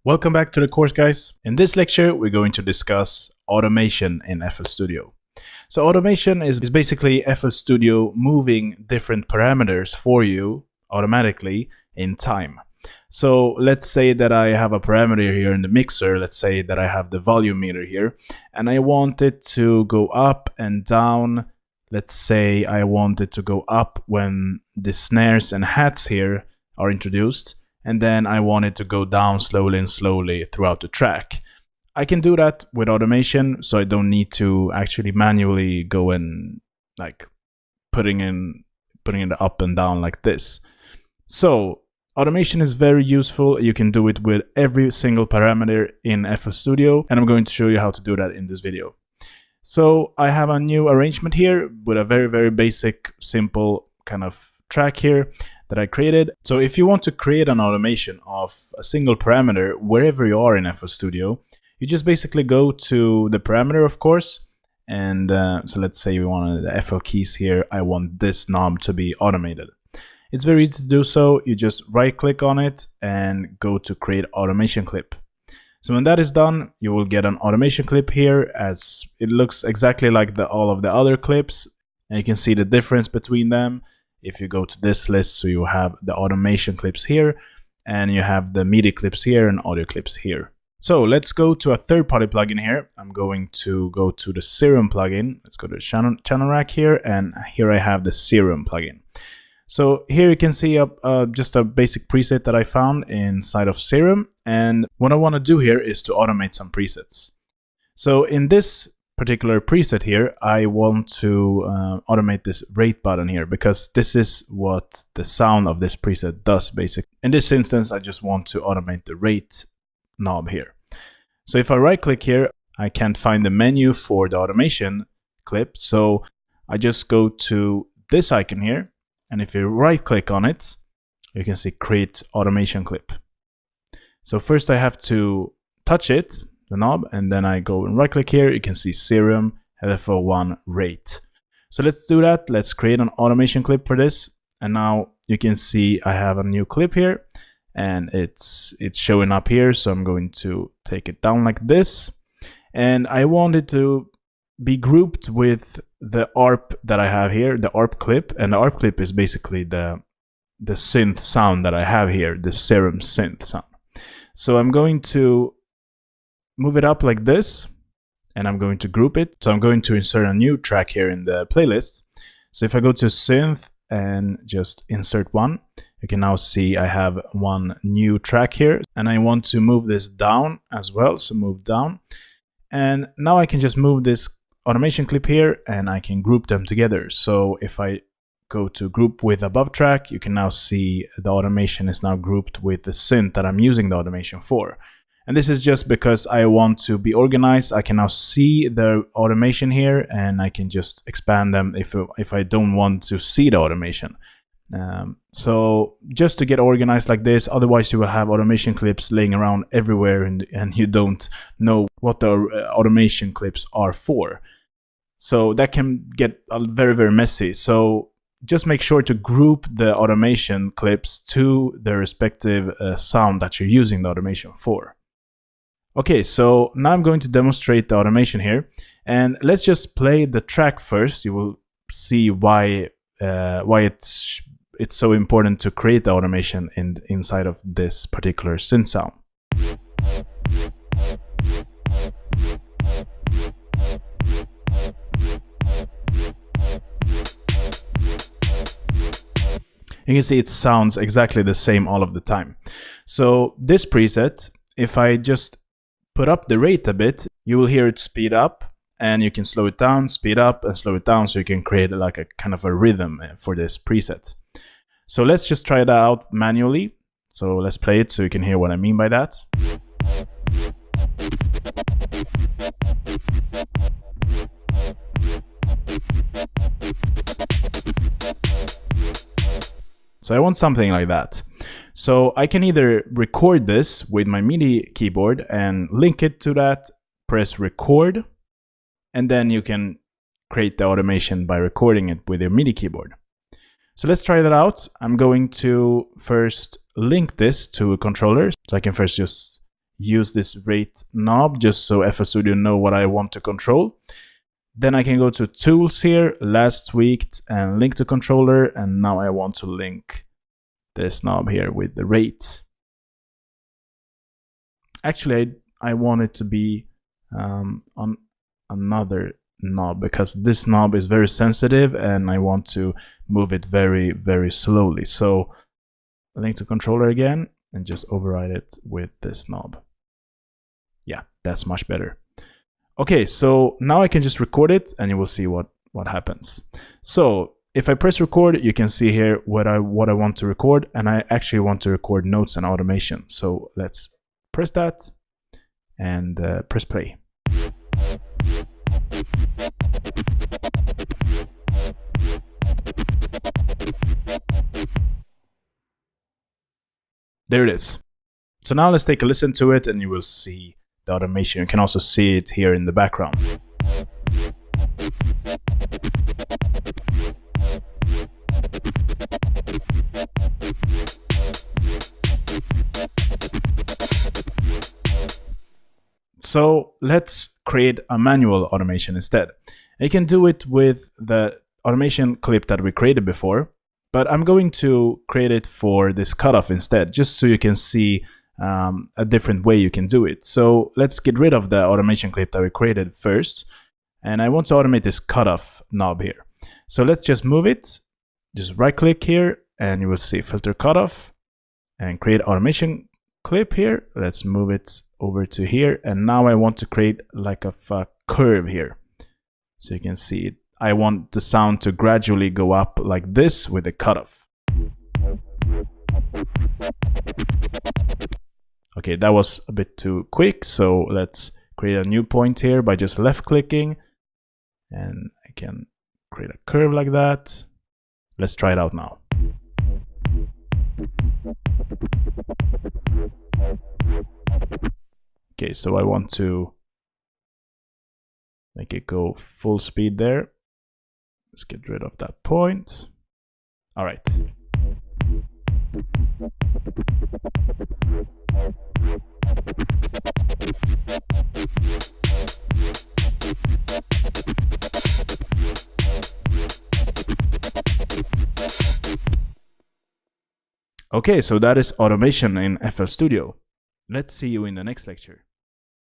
Welcome back to the course, guys. In this lecture, we're going to discuss automation in FL Studio. So automation is basically FL Studio moving different parameters for you automatically in time. So let's say that I have a parameter here in the mixer. Let's say that I have the volume meter here, and I want it to go up and down. Let's say I want it to go up when the snares and hats here are introduced, and then I want it to go down slowly and slowly throughout the track. I can do that with automation, so I don't need to actually manually go and like putting it up and down like this. So automation is very useful. You can do it with every single parameter in FL Studio, and I'm going to show you how to do that in this video. So I have a new arrangement here with a very basic, simple kind of track here that I created. So if you want to create an automation of a single parameter wherever you are in FL Studio, you just basically go to the parameter, of course, and so let's say we want the FL keys here. I want this knob to be automated. It's very easy to do so. You just right click on it and go to create automation clip. So when that is done, you will get an automation clip here, as it looks exactly like all of the other clips, and you can see the difference between them. If you go to this list, so you have the automation clips here, and you have the MIDI clips here and audio clips here. So let's go to a third-party plugin here. I'm going to go to the Serum plugin. Let's go to channel rack here, and here I have the Serum plugin. So here you can see just a basic preset that I found inside of Serum, and what I want to do here is to automate some presets. So in this particular preset here, I want to automate this rate button here, because this is what the sound of this preset does basically. In this instance, I just want to automate the rate knob here. So if I right click here, I can't find the menu for the automation clip, so I just go to this icon here, and if you right click on it, you can see create automation clip. So first I have to touch it, the knob, and then I go and right click here. You can see Serum LFO1 rate. So let's do that. Let's create an automation clip for this. And now you can see I have a new clip here, and it's showing up here. So I'm going to take it down like this, and I want it to be grouped with the ARP that I have here, the ARP clip. And the ARP clip is basically the synth sound that I have here, the Serum synth sound. So I'm going to move it up like this, and I'm going to group it. So I'm going to insert a new track here in the playlist. So if I go to synth and just insert one, you can now see I have one new track here, and I want to move this down as well. So move down, and now I can just move this automation clip here, and I can group them together. So if I go to group with above track, you can now see the automation is now grouped with the synth that I'm using the automation for. And this is just because I want to be organized. I can now see the automation here, and I can just expand them if I don't want to see the automation. So just to get organized like this, otherwise you will have automation clips laying around everywhere, and you don't know what the automation clips are for. So that can get very messy. So just make sure to group the automation clips to the respective sound that you're using the automation for. Okay, so now I'm going to demonstrate the automation here, and let's just play the track first. You will see why it's so important to create the automation inside of this particular synth sound. You can see it sounds exactly the same all of the time. So this preset, if I just put up the rate a bit, you will hear it speed up, and you can slow it down, speed up, and slow it down, so you can create like a kind of a rhythm for this preset. So let's just try that out manually. So let's play it so you can hear what I mean by that. So I want something like that. So I can either record this with my MIDI keyboard and link it to that, press record, and then you can create the automation by recording it with your MIDI keyboard. So let's try that out. I'm going to first link this to a controller. So I can first just use this rate knob just so FL Studio know what I want to control. Then I can go to tools here, last tweaked, and link to controller. And now I want to link this knob here with the rate. Actually, I want it to be on another knob because this knob is very sensitive and I want to move it very, very slowly. So link to controller again and just override it with this knob. Yeah, that's much better. Okay, so now I can just record it and you will see what happens. So if I press record, you can see here what I want to record, and I actually want to record notes and automation. So let's press that and press play. There it is. So now let's take a listen to it and you will see the automation. You can also see it here in the background. So let's create a manual automation instead. You can do it with the automation clip that we created before, but I'm going to create it for this cutoff instead, just so you can see a different way you can do it. So let's get rid of the automation clip that we created first. And I want to automate this cutoff knob here. So let's just move it. Just right click here and you will see filter cutoff and create automation clip here. Let's move it over to here. And now I want to create like a curve here. So you can see it. I want the sound to gradually go up like this with the cutoff. Okay, that was a bit too quick. So let's create a new point here by just left clicking. And I can create a curve like that. Let's try it out now. Okay, so I want to make it go full speed there. Let's get rid of that point. All right. Okay, so that is automation in FL Studio. Let's see you in the next lecture.